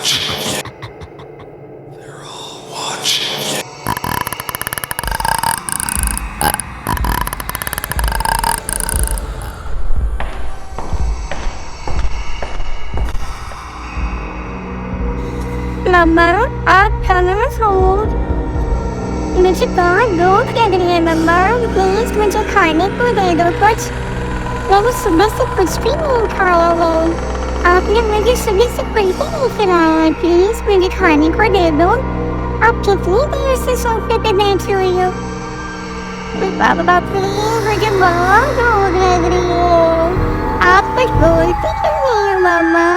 मम्मा, आप खाना मत खाओ। मुझे बहुत भूख लग रही है मम्मा, प्लीज मुझे खाने को दे दो कुछ। मैंने सुबह से कुछ भी नहीं खाया है। आपने मुझे सुबह से कुछ भी नहीं खिलाया है, प्लीज मुझे खाने को दे दो। आप कितनी देर से सोफे पे बैठी हुई हो? बाबा प्लीज, मुझे बहुत भूख लग रही है। आप कुछ बोलती क्यों नहीं हो मम्मा?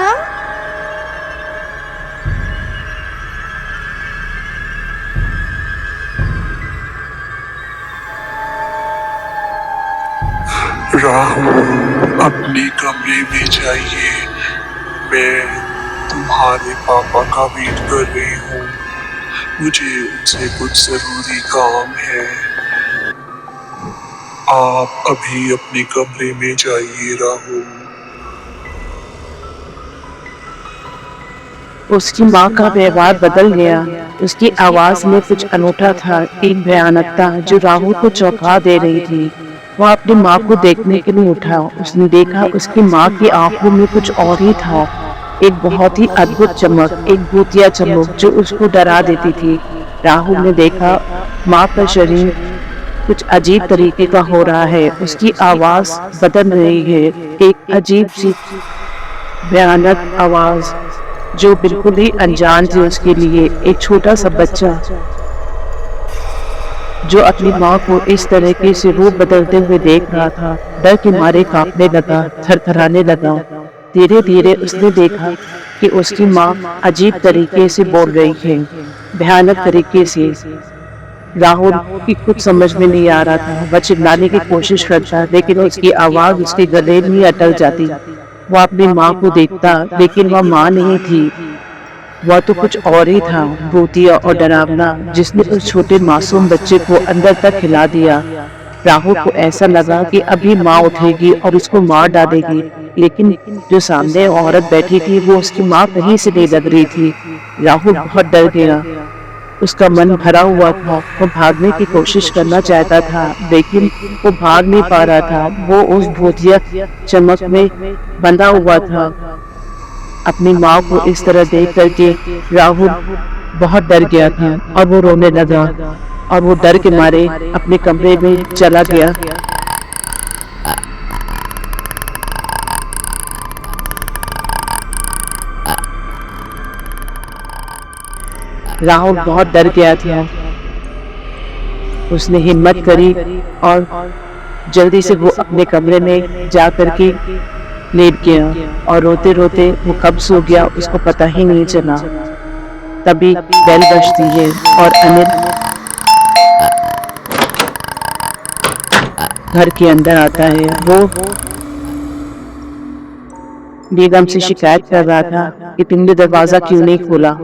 राहुल, अपने कमरे में जाइए। मैं तुम्हारे पापा का वेट कर रही हूँ। मुझे उनसे कुछ जरूरी काम है। आप अभी अपने कमरे में जाइए राहुल। उसकी माँ का व्यवहार बदल गया। उसकी आवाज में कुछ अनूठा था, एक भयानकता जो राहुल को चौंका दे रही थी। वह अपनी माँ को देखने के लिए उठा। उसने देखा उसकी माँ की आंखों में कुछ और ही था, एक बहुत ही अद्भुत चमक, एक भूतिया चमक जो उसको डरा देती थी। राहुल ने देखा माँ का शरीर कुछ अजीब तरीके का हो रहा है, उसकी आवाज बदल रही है, एक अजीब सी भयानक आवाज जो बिल्कुल ही अनजान थी उसके लिए। एक छोटा सा बच्चा जो अपनी माँ को इस तरीके से रूप बदलते हुए देख रहा था, डर के मारे कांपने लगा, थरथराने लगा। धीरे धीरे उसने देखा कि उसकी माँ अजीब तरीके से बोल रही है, भयानक तरीके से। राहुल की कुछ समझ में नहीं आ रहा था। वह चिल्लाने की कोशिश करता, लेकिन उसकी आवाज उसके गले में अटक जाती। वह अपनी माँ को देखता, लेकिन वह माँ नहीं थी, वह तो कुछ और ही था, भूतिया और डरावना, जिसने उस छोटे मासूम बच्चे को अंदर तक हिला दिया। राहुल को ऐसा लगा कि अभी माँ उठेगी और उसको मार डालेगी, लेकिन जो सामने औरत बैठी थी वो उसकी माँ कहीं से नहीं लग रही थी। राहुल बहुत डर गया, उसका मन भरा हुआ था। वो भागने की कोशिश करना चाहता था, लेकिन वो भाग नहीं पा रहा था। वो उस भूतिया चमक में बंधा हुआ था। अपनी माँ को इस तरह देख करके राहुल बहुत डर गया था और वो रोने लगा और वो डर के मारे अपने कमरे में चला गया। राहुल बहुत डर गया था। उसने हिम्मत करी और जल्दी से वो अपने कमरे में जा करके लेट गया और रोते रोते वो कब सो गया उसको पता ही नहीं चला। तभी बेल बजती है और अनिल घर के अंदर आता है। वो नीलम से शिकायत कर रहा था कि तुमने दरवाजा क्यों नहीं खोला।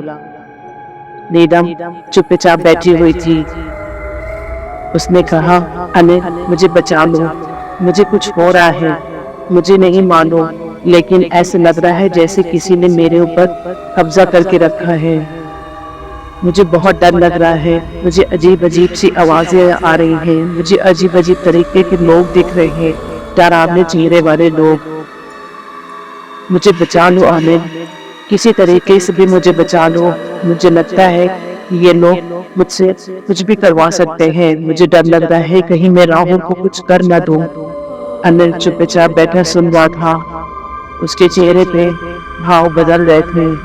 नीलम चुपचाप बैठी हुई थी। उसने कहा, अनिल मुझे बचा लो, मुझे कुछ हो रहा है, मुझे नहीं मानो, लेकिन ऐसे लग रहा है जैसे किसी ने मेरे ऊपर कब्जा करके रखा है। मुझे बहुत डर लग रहा है, मुझे अजीब अजीब सी आवाजें आ रही हैं, मुझे अजीब अजीब तरीके के लोग दिख रहे हैं, डरावने चेहरे वाले लोग। मुझे बचा लो अनिल, किसी तरीके से भी मुझे बचा लो। मुझे लगता है कि ये लोग मुझसे कुछ भी करवा सकते हैं। मुझे डर लग रहा है कहीं मैं राहुल को कुछ कर न दूं। अनिल चुपचाप बैठा सुन रहा था। उसके चेहरे पे भाव बदल रहे थे।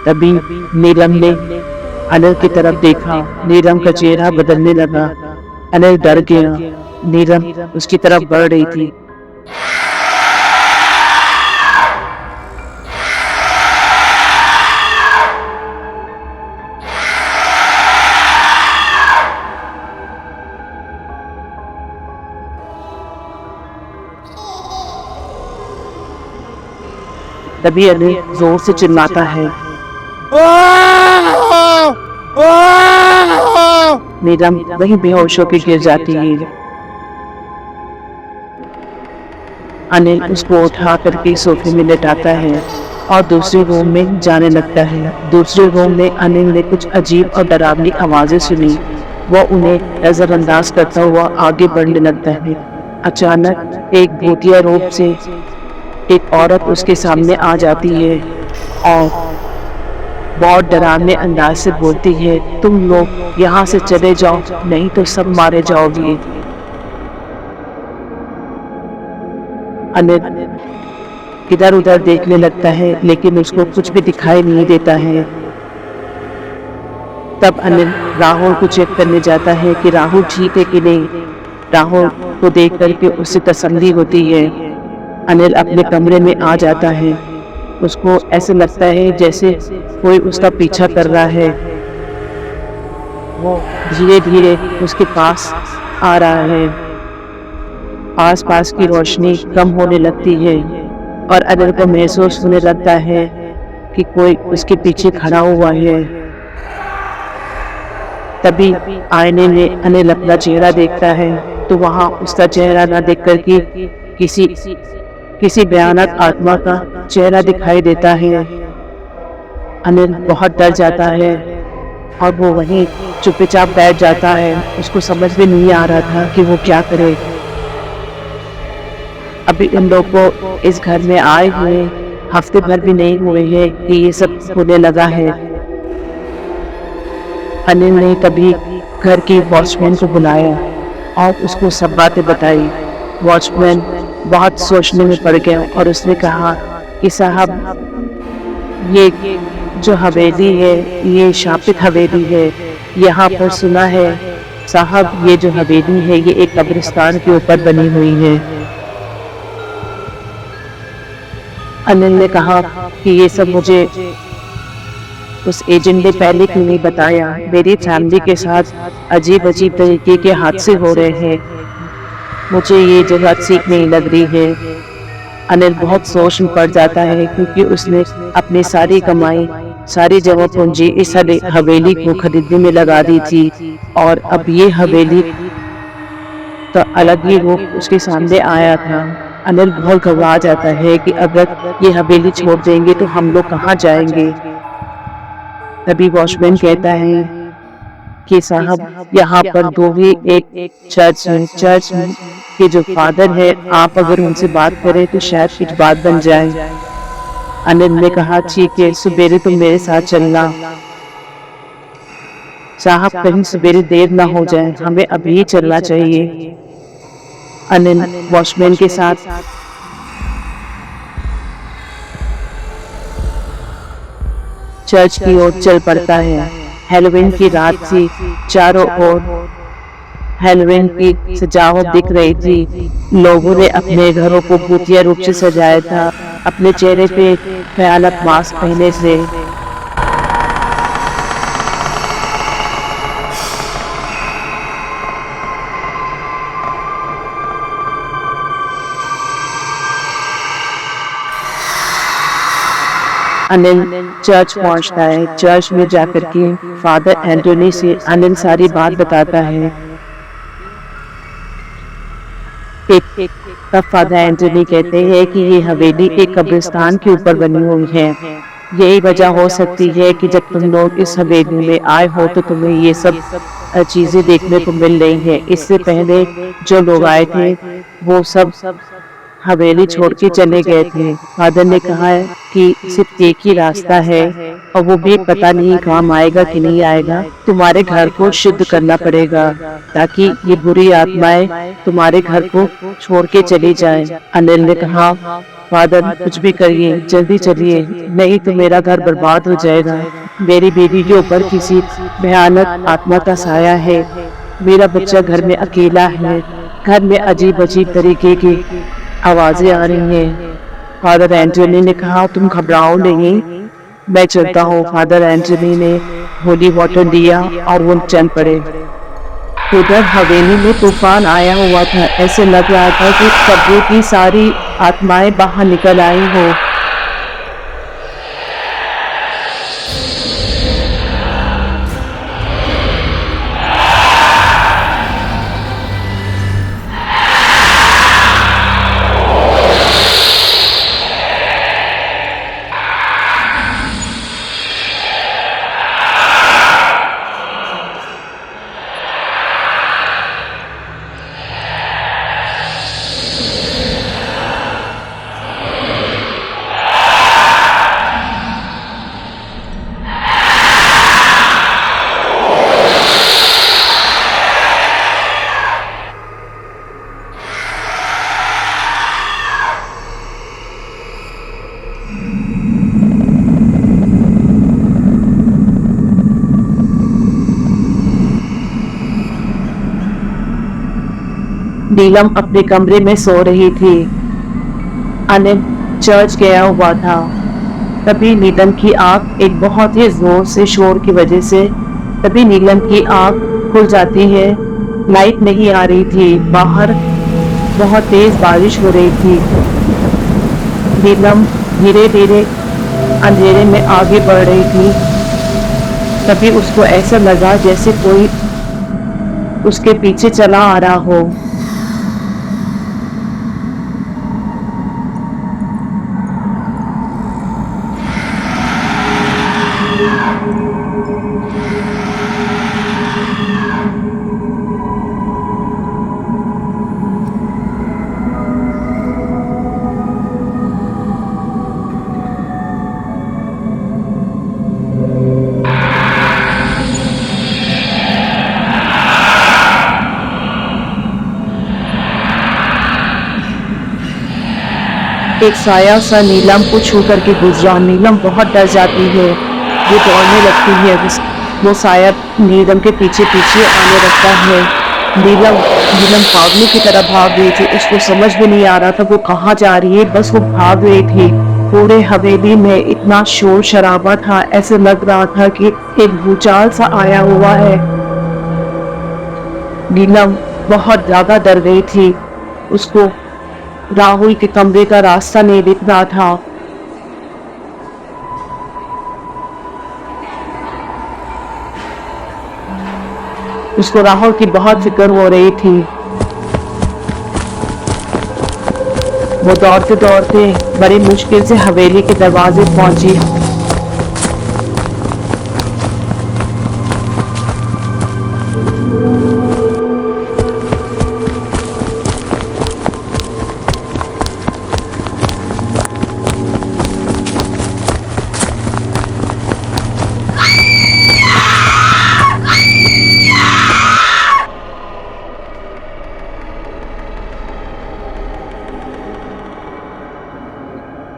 तभी नीलम ने अनिल की तरफ देखा। नीलम का चेहरा बदलने लगा। अनिल डर गया। नीलम उसकी तरफ बढ़ रही थी। तभी अनिल जोर से चिल्लाता है। नीलम वहीं बेहोश होकर गिर जाती है। अनिल उसको उठा करके सोफे में लेटाता है। और दूसरे रूम में जाने लगता है। दूसरे रूम में अनिल ने कुछ अजीब और डरावनी आवाजें सुनी। वो उन्हें नजरअंदाज करता हुआ आगे बढ़ने लगता है। अचानक एक भूतिया रूप से एक औरत उसके सामने आ जाती है और बहुत डरावने अंदाज से बोलती है, तुम लोग यहाँ से चले जाओ, नहीं तो सब मारे जाओगे। अनिल इधर उधर देखने लगता है लेकिन उसको कुछ भी दिखाई नहीं देता है। तब अनिल राहुल को चेक करने जाता है कि राहुल ठीक है कि नहीं। राहुल को देख करके उससे तसल्ली होती है। अनिल अपने कमरे में आ जाता है। उसको ऐसे लगता है जैसे कोई उसका पीछा कर रहा है। वो धीरे धीरे उसके पास आ रहा है। आसपास की रोशनी कम होने लगती है और अनिल को महसूस होने लगता है कि कोई उसके पीछे खड़ा हुआ है। तभी आईने में अनिल अपना चेहरा देखता है तो वहाँ उसका चेहरा ना देख कर के किसी भयानक आत्मा का चेहरा दिखाई देता है। अनिल बहुत डर जाता है और वो वहीं चुपचाप बैठ जाता है। उसको समझ में नहीं आ रहा था कि वो क्या करे। अभी इन लोग को इस घर में आए हुए हफ्ते भर भी नहीं हुए हैं कि ये सब होने लगा है। अनिल ने तभी घर के वॉचमैन को बुलाया और उसको सब बातें बताई। वॉचमैन बहुत सोचने में पड़ गया और उसने कहा कि साहब ये जो हवेली है ये शापित हवेली है। यहाँ पर सुना है साहब ये जो हवेली है ये एक कब्रिस्तान के ऊपर बनी हुई है। अनिल ने कहा कि ये सब मुझे उस एजेंट ने पहले क्यों नहीं बताया। मेरी फैमिली के साथ अजीब अजीब तरीके के हादसे हो रहे हैं, मुझे ये जगह ठीक नहीं लग रही है। अनिल बहुत सोच में पड़ जाता है क्योंकि उसने अपनी सारी कमाई सारी जगह पूंजी इस हवेली को खरीदने में लगा दी थी और अब ये हवेली तो अलग ही रूप उसके सामने आया था। अनिल बहुत घबरा जाता है कि अगर ये हवेली छोड़ देंगे तो हम लोग कहाँ जाएंगे। तभी वॉचमैन कहता है कि साहब यहाँ पर दो ही एक चर्च है, चर्च के जो फादर है आप अगर उनसे बात करें तो शायद कुछ बात बन जाए। अनिल ने कहा ठीक है सवेरे तुम मेरे साथ चलना। साहब कहीं सवेरे देर ना हो जाए, हमें अभी चलना चाहिए। अनिल वॉचमैन के साथ चर्च की ओर चल पड़ता है। हैलोवीन की रात थी, चारों ओर हैलोवीन की सजावट दिख रही थी। लोगों ने अपने घरों को भूतिया रूप से सजाया था, अपने चेहरे पे भयानक मास्क पहने से। अनिल चर्च पहुंचता है। चर्च में जाकर के फादर एंटोनी से अनिल सारी बात बताता है। तब फादर एंटोनी कहते हैं कि ये हवेली एक कब्रिस्तान के ऊपर बनी हुई है। यही वजह हो सकती है कि जब तुम लोग इस हवेली में आए हो तो तुम्हें ये सब चीजें देखने को मिल रही है। इससे पहले जो लोग आए थे वो सब हवेली छोड़ के चले गए थे। फादर ने कहा है कि सिर्फ एक ही रास्ता है और वो भी पता नहीं काम आएगा कि नहीं आएगा। तुम्हारे घर को शुद्ध करना पड़ेगा ताकि ये बुरी आत्माएं तुम्हारे घर को छोड़ के चली जाएं। अनिल ने कहा फादर कुछ भी करिए, जल्दी चलिए, नहीं तो मेरा घर बर्बाद हो जाएगा। मेरी बेटी के ऊपर किसी भयानक आत्मा का साया है। मेरा बच्चा घर में अकेला है। घर में अजीब अजीब तरीके की आवाजें आ रही हैं। फादर एंटोनी ने कहा तुम घबराओ नहीं, मैं चलता हूँ। फादर एंटोनी ने होली वाटर दिया और वो चल पड़े। उधर हवेली में तूफान आया हुआ था। ऐसे लग रहा था कि कब्रों की सारी आत्माएं बाहर निकल आई हो। नीलम अपने कमरे में सो रही थी। अनिल चर्च गया हुआ था। तभी नीलम की आंख एक बहुत ही जोर से शोर की वजह से तभी नीलम की आंख खुल जाती है। लाइट नहीं आ रही थी, बाहर बहुत तेज बारिश हो रही थी। नीलम धीरे धीरे अंधेरे में आगे बढ़ रही थी। तभी उसको ऐसा लगा जैसे कोई उसके पीछे चला आ रहा हो। एक साया सा नीलम को छू करके गुजरा। नीलम बहुत डर जाती है, वो दौड़ने लगती है। वो साया नीलम के पीछे पीछे आने लगता है। नीलम नीलम भागने की तरह भाग रही थी। उसको समझ भी नहीं आ रहा था वो कहाँ जा रही है, बस वो भाग रही थी। पूरे हवेली में इतना शोर शराबा था, ऐसे लग रहा था कि एक भूचाल सा आया हुआ है। नीलम बहुत ज्यादा डर गई थी। उसको राहुल के कमरे का रास्ता नहीं दिख रहा था। उसको राहुल की बहुत फिक्र हो रही थी। वो दौड़ते दौड़ते बड़ी मुश्किल से हवेली के दरवाजे पहुंची।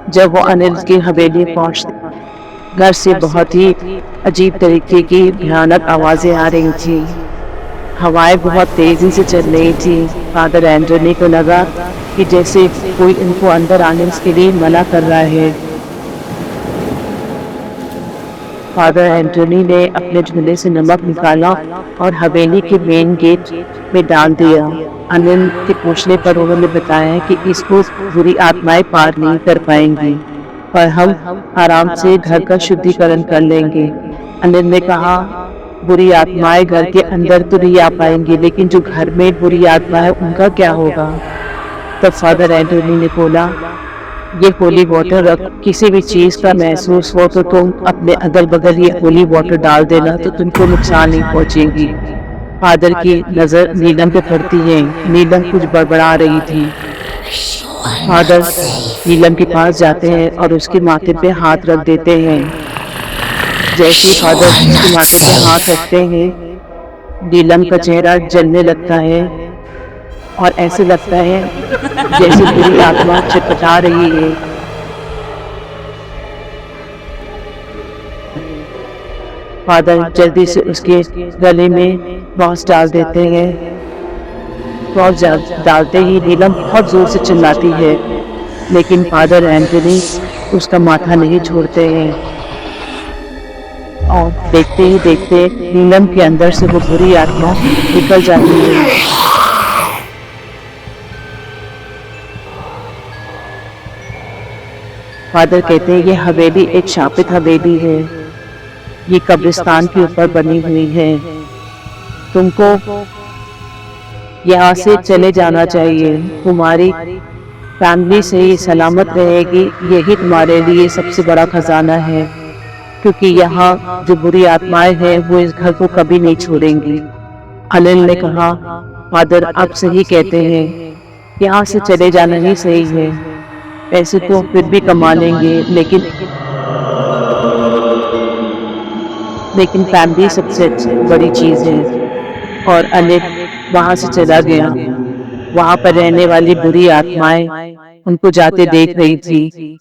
जब वो अनिल की हवेली पहुंचते, घर से बहुत ही अजीब तरीके की भयानक आवाजें आ रही थी। हवाएं बहुत तेजी से चल रही थी। फादर एंटोनी को लगा कि जैसे कोई इनको अंदर आने के लिए मना कर रहा है। फादर एंटोनी ने अपने झोले से नमक निकाला और हवेली के मेन गेट में डाल दिया। अनिल के पूछने पर उन्होंने बताया कि इसको बुरी आत्माएं पार नहीं कर पाएंगी, पर हम आराम से घर का शुद्धिकरण कर लेंगे। अनिल ने कहा, बुरी आत्माएं घर के अंदर तो नहीं आ पाएंगी, लेकिन जो घर में बुरी आत्मा है उनका क्या होगा। तब फादर एंटोनी ने बोला, ये होली वाटर रख, किसी भी चीज का महसूस हो तो तुम अपने अगल बगल ये होली वाटर डाल देना, तो तुमको नुकसान नहीं पहुंचेगी। फादर की नजर नीलम पे पड़ती है। नीलम कुछ बड़बड़ा रही थी। फादर नीलम के पास जाते हैं और उसके माथे पे हाथ रख देते हैं। जैसे ही फादर उसके माथे पे हाथ रखते हैं, नीलम का चेहरा जलने लगता है और ऐसे लगता है जैसे बुरी आत्मा छटपटा रही है। फादर जल्दी से उसके गले में क्रॉस डाल देते हैं। क्रॉस डालते ही नीलम बहुत जोर से चिल्लाती है, लेकिन फादर एंटोनी उसका माथा नहीं छोड़ते हैं। और देखते ही देखते नीलम के अंदर से वो बुरी आत्मा निकल जाती है। फादर कहते हैं, ये हवेली एक शापित हवेली है। ये कब्रिस्तान के ऊपर बनी हुई है। तुमको यहाँ से चले जाना चाहिए। तुम्हारी फैमिली से ही सलामत रहेगी, यही तुम्हारे लिए सबसे बड़ा खजाना है, क्योंकि यहाँ जो बुरी आत्माएं हैं वो इस घर को कभी नहीं छोड़ेंगी। अनिल ने कहा, फादर आप सही कहते हैं, यहाँ से चले जाना ही सही है। पैसे तो फिर भी कमा लेंगे, लेकिन फैमिली सबसे बड़ी चीज है। और अनिल वहां से चला गया। वहां पर रहने वाली बुरी आत्माएं उनको जाते देख रही थी।